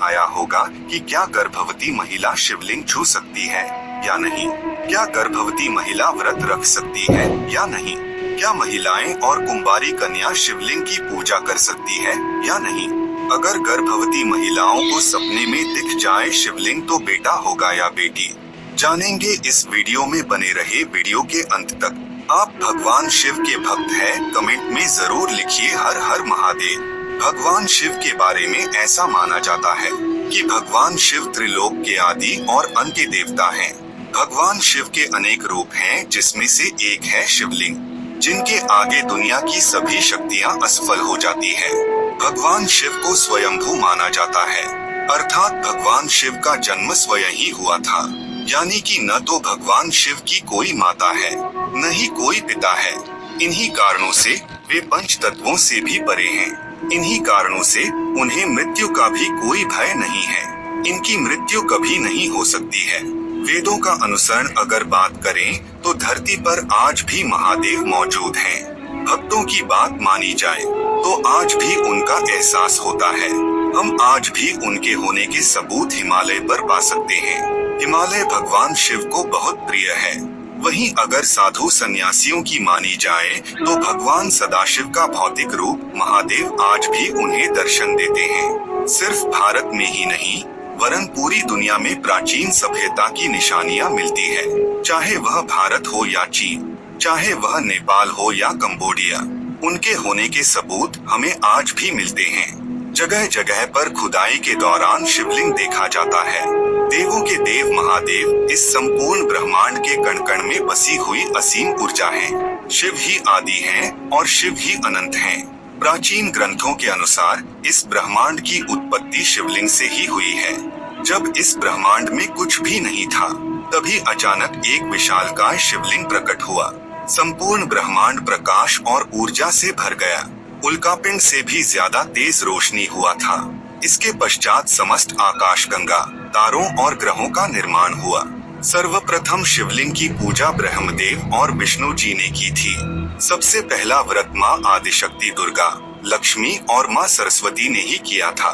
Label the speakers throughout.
Speaker 1: आया होगा कि क्या गर्भवती महिला शिवलिंग छू सकती है या नहीं, क्या गर्भवती महिला व्रत रख सकती है या नहीं, क्या महिलाएं और कुंवारी कन्या शिवलिंग की पूजा कर सकती है या नहीं। अगर गर्भवती महिलाओं को सपने में दिख जाए शिवलिंग तो बेटा होगा या बेटी, जानेंगे इस वीडियो में। बने रहे वीडियो के अंत तक। आप भगवान शिव के भक्त हैं? कमेंट में जरूर लिखिए हर हर महादेव। भगवान शिव के बारे में ऐसा माना जाता है कि भगवान शिव त्रिलोक के आदि और अंत्य देवता हैं। भगवान शिव के अनेक रूप हैं, जिसमें से एक है शिवलिंग, जिनके आगे दुनिया की सभी शक्तियां असफल हो जाती है। भगवान शिव को स्वयंभू माना जाता है, अर्थात भगवान शिव का जन्म स्वयं ही हुआ था, यानी कि न तो भगवान शिव की कोई माता है न ही कोई पिता है। इन्हीं कारणों से वे पंच तत्वों से भी परे हैं। इन्हीं कारणों से उन्हें मृत्यु का भी कोई भय नहीं है। इनकी मृत्यु कभी नहीं हो सकती है। वेदों का अनुसरण अगर बात करें तो धरती पर आज भी महादेव मौजूद हैं। भक्तों की बात मानी जाए तो आज भी उनका एहसास होता है। हम आज भी उनके होने के सबूत हिमालय पर पा सकते हैं। हिमालय भगवान शिव को बहुत प्रिय है। वहीं अगर साधु सन्यासियों की मानी जाए तो भगवान सदाशिव का भौतिक रूप महादेव आज भी उन्हें दर्शन देते हैं। सिर्फ भारत में ही नहीं वरन पूरी दुनिया में प्राचीन सभ्यता की निशानियां मिलती है, चाहे वह भारत हो या चीन, चाहे वह नेपाल हो या कंबोडिया। उनके होने के सबूत हमें आज भी मिलते हैं। जगह जगह पर खुदाई के दौरान शिवलिंग देखा जाता है। देवों के देव महादेव इस संपूर्ण ब्रह्मांड के कण कण में बसी हुई असीम ऊर्जा हैं। शिव ही आदि हैं और शिव ही अनंत हैं। प्राचीन ग्रंथों के अनुसार इस ब्रह्मांड की उत्पत्ति शिवलिंग से ही हुई है। जब इस ब्रह्मांड में कुछ भी नहीं था, तभी अचानक एक विशालकाय शिवलिंग प्रकट हुआ। संपूर्ण ब्रह्मांड प्रकाश और ऊर्जा से भर गया। उल्कापिंड से भी ज्यादा तेज रोशनी हुआ था। इसके पश्चात समस्त आकाशगंगा, तारों और ग्रहों का निर्माण हुआ। सर्वप्रथम शिवलिंग की पूजा ब्रह्मदेव और विष्णु जी ने की थी। सबसे पहला व्रत माँ आदिशक्ति दुर्गा, लक्ष्मी और माँ सरस्वती ने ही किया था।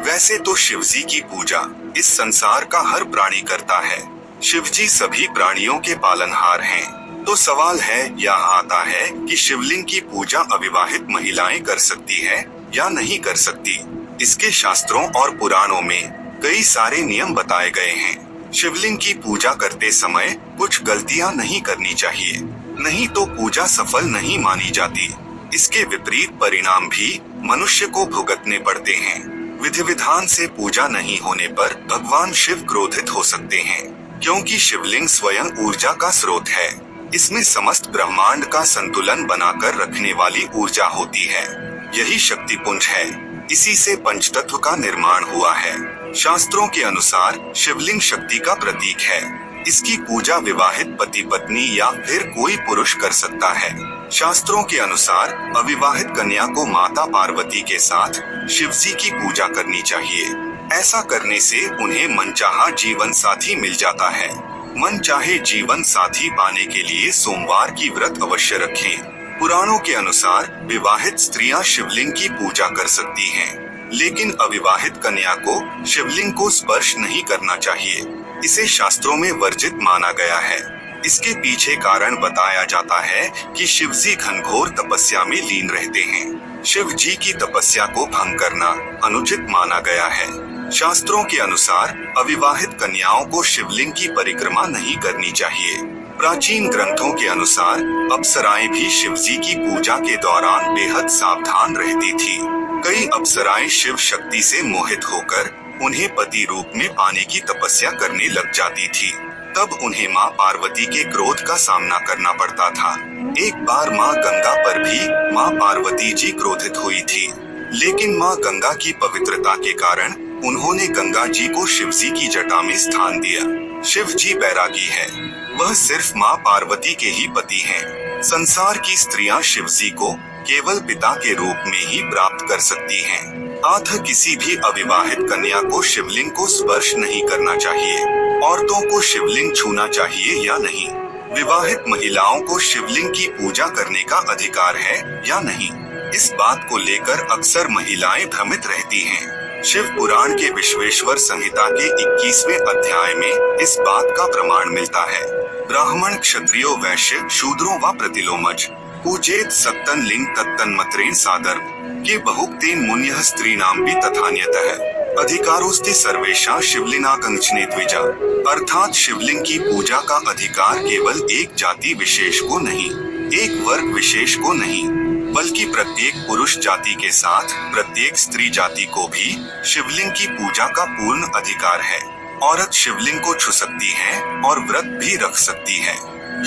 Speaker 1: वैसे तो शिवजी की पूजा इस संसार का हर प्राणी करता है। शिवजी सभी प्राणियों के पालनहार हैं। तो सवाल है यहाँ आता है कि शिवलिंग की पूजा अविवाहित महिलाएं कर सकती है या नहीं कर सकती। इसके शास्त्रों और पुराणों में कई सारे नियम बताए गए हैं। शिवलिंग की पूजा करते समय कुछ गलतियां नहीं करनी चाहिए, नहीं तो पूजा सफल नहीं मानी जाती। इसके विपरीत परिणाम भी मनुष्य को भुगतने पड़ते हैं। विधि विधान से पूजा नहीं होने पर भगवान शिव क्रोधित हो सकते हैं, क्योंकि शिवलिंग स्वयं ऊर्जा का स्रोत है। इसमें समस्त ब्रह्मांड का संतुलन बनाकर रखने वाली ऊर्जा होती है। यही शक्तिपुंज है। इसी से पंचतत्व का निर्माण हुआ है। शास्त्रों के अनुसार शिवलिंग शक्ति का प्रतीक है। इसकी पूजा विवाहित पति पत्नी या फिर कोई पुरुष कर सकता है। शास्त्रों के अनुसार अविवाहित कन्या को माता पार्वती के साथ शिवजी की पूजा करनी चाहिए। ऐसा करने से उन्हें मनचाहा जीवन साथी मिल जाता है। मन चाहे जीवन साथी पाने के लिए सोमवार की व्रत अवश्य रखें। पुराणों के अनुसार विवाहित स्त्रियां शिवलिंग की पूजा कर सकती हैं, लेकिन अविवाहित कन्या को शिवलिंग को स्पर्श नहीं करना चाहिए। इसे शास्त्रों में वर्जित माना गया है। इसके पीछे कारण बताया जाता है कि शिवजी घनघोर तपस्या में लीन रहते हैं। शिव जी की तपस्या को भंग करना अनुचित माना गया है। शास्त्रों के अनुसार अविवाहित कन्याओं को शिवलिंग की परिक्रमा नहीं करनी चाहिए। प्राचीन ग्रंथों के अनुसार अप्सराएं भी शिवजी की पूजा के दौरान बेहद सावधान रहती थी। कई अप्सराएं शिव शक्ति से मोहित होकर उन्हें पति रूप में पाने की तपस्या करने लग जाती थी। तब उन्हें माँ पार्वती के क्रोध का सामना करना पड़ता था। एक बार माँ गंगा पर भी माँ पार्वती जी क्रोधित हुई थी, लेकिन माँ गंगा की पवित्रता के कारण उन्होंने गंगा जी को शिवजी की जटा में स्थान दिया। शिव जी बैरागी है, वह सिर्फ माँ पार्वती के ही पति हैं। संसार की स्त्रियां शिवजी को केवल पिता के रूप में ही प्राप्त कर सकती हैं। अतः किसी भी अविवाहित कन्या को शिवलिंग को स्पर्श नहीं करना चाहिए। औरतों को शिवलिंग छूना चाहिए या नहीं? विवाहित महिलाओं को शिवलिंग की पूजा करने का अधिकार है या नहीं? इस बात को लेकर अक्सर महिलाएं भ्रमित रहती हैं। शिव पुराण के विश्वेश्वर संहिता के 21वें अध्याय में इस बात का प्रमाण मिलता है। ब्राह्मण, क्षत्रियो, वैश्य, शूद्रो व प्रतिलोमज पूजेत सत्तन लिंग तत्तन मतरेण सादर के बहुक्तेन मुन्यः स्त्रीणाम भी तथान्यतः अधिकारोस्ति सर्वेषां शिवलिंगाकंचने द्विजा। अर्थात शिवलिंग की पूजा का अधिकार केवल एक जाति विशेष को नहीं, एक वर्ग विशेष को नहीं, बल्कि प्रत्येक पुरुष जाति के साथ प्रत्येक स्त्री जाति को भी शिवलिंग की पूजा का पूर्ण अधिकार है। औरत शिवलिंग को छू सकती है और व्रत भी रख सकती है।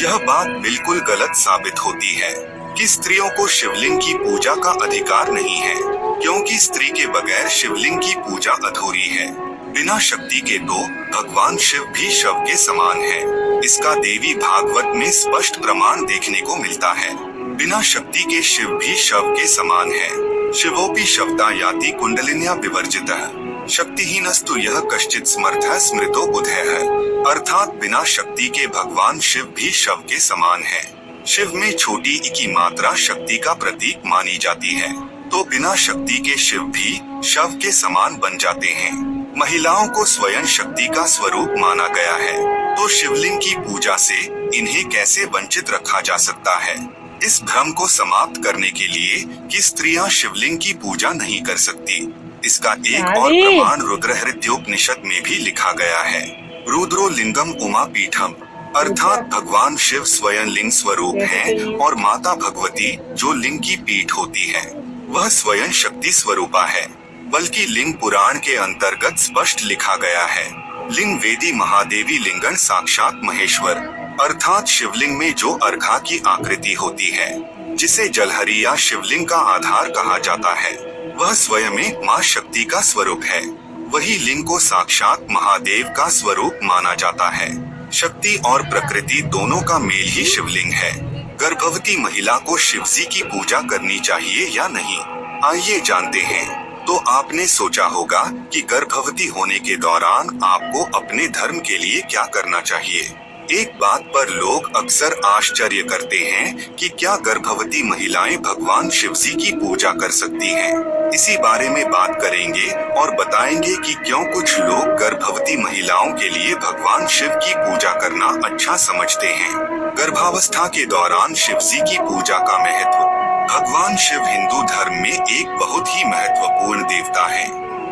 Speaker 1: यह बात बिल्कुल गलत साबित होती है कि स्त्रियों को शिवलिंग की पूजा का अधिकार नहीं है, क्योंकि स्त्री के बगैर शिवलिंग की पूजा अधूरी है। बिना शक्ति के तो भगवान शिव भी शव के समान है। इसका देवी भागवत में स्पष्ट प्रमाण देखने को मिलता है। बिना शक्ति के शिव भी शव के समान है। शिवोपि शवता याति कुंडलिन्या विवर्जितः शक्तिहीनस्तु यह कश्चित् समर्थः स्मृतो बुधः। अर्थात बिना शक्ति के भगवान शिव भी शव के समान है। शिव में छोटी ई की मात्रा शक्ति का प्रतीक मानी जाती है, तो बिना शक्ति के शिव भी शव के समान बन जाते हैं। महिलाओं को स्वयं शक्ति का स्वरूप माना गया है, तो शिवलिंग की पूजा से इन्हें कैसे वंचित रखा जा सकता है? इस भ्रम को समाप्त करने के लिए कि स्त्रियां शिवलिंग की पूजा नहीं कर सकती, इसका एक और प्रमाण रुद्रहृद्योपनिषद में भी लिखा गया है। रुद्रो लिंगम उमा पीठम, अर्थात भगवान शिव स्वयं लिंग स्वरूप हैं और माता भगवती जो लिंग की पीठ होती है वह स्वयं शक्ति स्वरूपा है। बल्कि लिंग पुराण के अंतर्गत स्पष्ट लिखा गया है, लिंग वेदी महादेवी लिंगन साक्षात महेश्वर। अर्थात शिवलिंग में जो अर्घा की आकृति होती है, जिसे जलहरी या शिवलिंग का आधार कहा जाता है, वह स्वयं में मां शक्ति का स्वरूप है। वही लिंग को साक्षात महादेव का स्वरूप माना जाता है। शक्ति और प्रकृति दोनों का मेल ही शिवलिंग है। गर्भवती महिला को शिवजी की पूजा करनी चाहिए या नहीं, आइए जानते हैं। तो आपने सोचा होगा कि गर्भवती होने के दौरान आपको अपने धर्म के लिए क्या करना चाहिए। एक बात पर लोग अक्सर आश्चर्य करते हैं कि क्या गर्भवती महिलाएं भगवान शिवजी की पूजा कर सकती हैं। इसी बारे में बात करेंगे और बताएंगे कि क्यों कुछ लोग गर्भवती महिलाओं के लिए भगवान शिव की पूजा करना अच्छा समझते हैं। गर्भावस्था के दौरान शिवजी की पूजा का महत्व। भगवान शिव हिंदू धर्म में एक बहुत ही महत्वपूर्ण देवता है।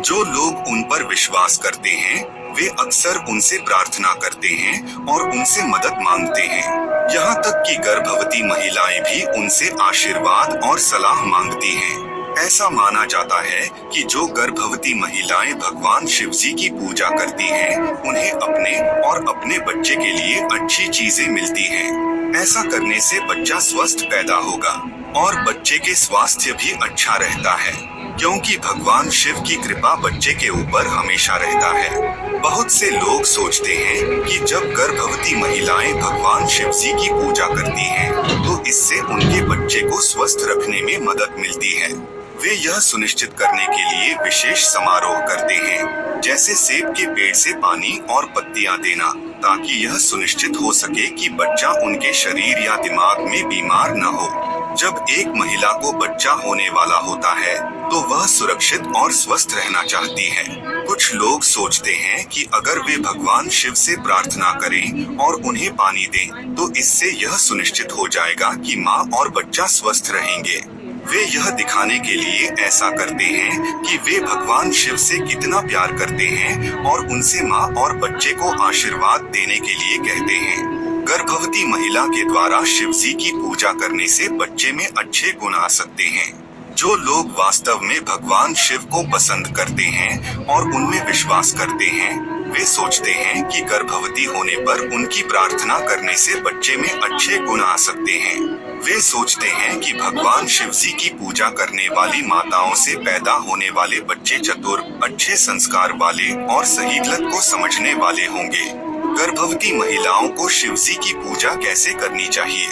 Speaker 1: जो लोग उन पर विश्वास करते हैं वे अक्सर उनसे प्रार्थना करते हैं और उनसे मदद मांगते हैं। यहाँ तक कि गर्भवती महिलाएं भी उनसे आशीर्वाद और सलाह मांगती हैं। ऐसा माना जाता है कि जो गर्भवती महिलाएं भगवान शिवजी की पूजा करती हैं, उन्हें अपने और अपने बच्चे के लिए अच्छी चीजें मिलती हैं। ऐसा करने से बच्चा स्वस्थ पैदा होगा और बच्चे के स्वास्थ्य भी अच्छा रहता है, क्योंकि भगवान शिव की कृपा बच्चे के ऊपर हमेशा रहता है। बहुत से लोग सोचते हैं कि जब गर्भवती महिलाएं भगवान शिवजी की पूजा करती हैं, तो इससे उनके बच्चे को स्वस्थ रखने में मदद मिलती है। वे यह सुनिश्चित करने के लिए विशेष समारोह करते हैं, जैसे सेब के पेड़ से पानी और पत्तियां देना, ताकि यह सुनिश्चित हो सके कि बच्चा उनके शरीर या दिमाग में बीमार न हो। जब एक महिला को बच्चा होने वाला होता है, तो वह सुरक्षित और स्वस्थ रहना चाहती है। कुछ लोग सोचते हैं कि अगर वे भगवान शिव से प्रार्थना करें और उन्हें पानी दें, तो इससे यह सुनिश्चित हो जाएगा कि माँ और बच्चा स्वस्थ रहेंगे। वे यह दिखाने के लिए ऐसा करते हैं कि वे भगवान शिव से कितना प्यार करते हैं और उनसे माँ और बच्चे को आशीर्वाद देने के लिए कहते हैं। गर्भवती महिला के द्वारा शिवजी की पूजा करने से बच्चे में अच्छे गुण आ सकते हैं। जो लोग वास्तव में भगवान शिव को पसंद करते हैं और उनमें विश्वास करते हैं, वे सोचते हैं कि गर्भवती होने पर उनकी प्रार्थना करने से बच्चे में अच्छे गुण आ सकते हैं। वे सोचते हैं कि भगवान शिवजी की पूजा करने वाली माताओं से पैदा होने वाले बच्चे चतुर, अच्छे संस्कार वाले और सही गलत को समझने वाले होंगे। गर्भवती महिलाओं को शिवजी की पूजा कैसे करनी चाहिए?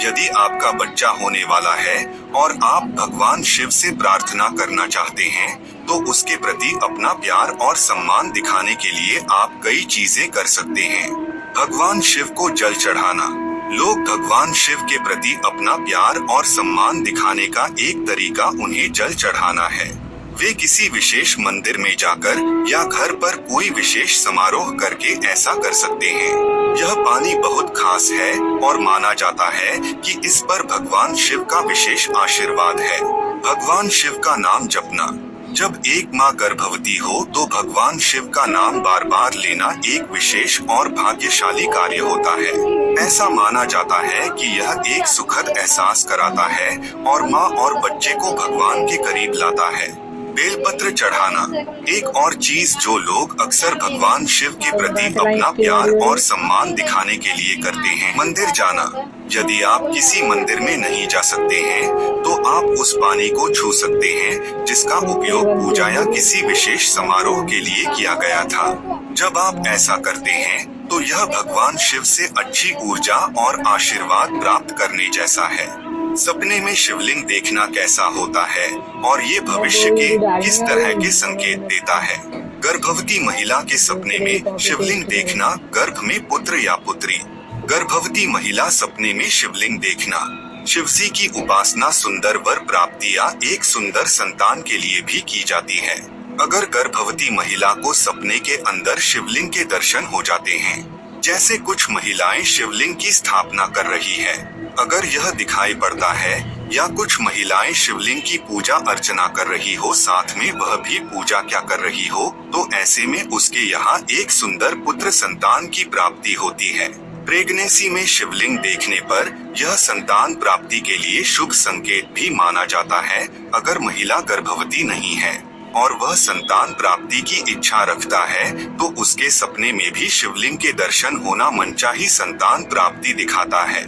Speaker 1: यदि आपका बच्चा होने वाला है और आप भगवान शिव से प्रार्थना करना चाहते हैं, तो उसके प्रति अपना प्यार और सम्मान दिखाने के लिए आप कई चीजें कर सकते हैं। भगवान शिव को जल चढ़ाना। लोग भगवान शिव के प्रति अपना प्यार और सम्मान दिखाने का एक तरीका उन्हें जल चढ़ाना है। वे किसी विशेष मंदिर में जाकर या घर पर कोई विशेष समारोह करके ऐसा कर सकते हैं। यह पानी बहुत खास है और माना जाता है कि इस पर भगवान शिव का विशेष आशीर्वाद है। भगवान शिव का नाम जपना। जब एक माँ गर्भवती हो तो भगवान शिव का नाम बार बार लेना एक विशेष और भाग्यशाली कार्य होता है। ऐसा माना जाता है कि यह एक सुखद एहसास कराता है और माँ और बच्चे को भगवान के करीब लाता है। बेलपत्र चढ़ाना। एक और चीज जो लोग अक्सर भगवान शिव के प्रति अपना प्यार और सम्मान दिखाने के लिए करते हैं, मंदिर जाना। यदि आप किसी मंदिर में नहीं जा सकते हैं तो आप उस पानी को छू सकते हैं जिसका उपयोग पूजा या किसी विशेष समारोह के लिए किया गया था। जब आप ऐसा करते हैं तो यह भगवान शिव से अच्छी ऊर्जा और आशीर्वाद प्राप्त करने जैसा है। सपने में शिवलिंग देखना कैसा होता है और ये भविष्य के किस तरह के संकेत देता है। गर्भवती महिला के सपने में शिवलिंग देखना, गर्भ में पुत्र या पुत्री। गर्भवती महिला सपने में शिवलिंग देखना शिवजी की उपासना, सुंदर वर प्राप्ति या एक सुंदर संतान के लिए भी की जाती है। अगर गर्भवती महिला को सपने के अंदर शिवलिंग के दर्शन हो जाते हैं, जैसे कुछ महिलाएं शिवलिंग की स्थापना कर रही है, अगर यह दिखाई पड़ता है या कुछ महिलाएं शिवलिंग की पूजा अर्चना कर रही हो, साथ में वह भी पूजा क्या कर रही हो, तो ऐसे में उसके यहाँ एक सुंदर पुत्र संतान की प्राप्ति होती है। प्रेगनेंसी में शिवलिंग देखने पर यह संतान प्राप्ति के लिए शुभ संकेत भी माना जाता है। अगर महिला गर्भवती नहीं है और वह संतान प्राप्ति की इच्छा रखता है तो उसके सपने में भी शिवलिंग के दर्शन होना मनचाही संतान प्राप्ति दिखाता है।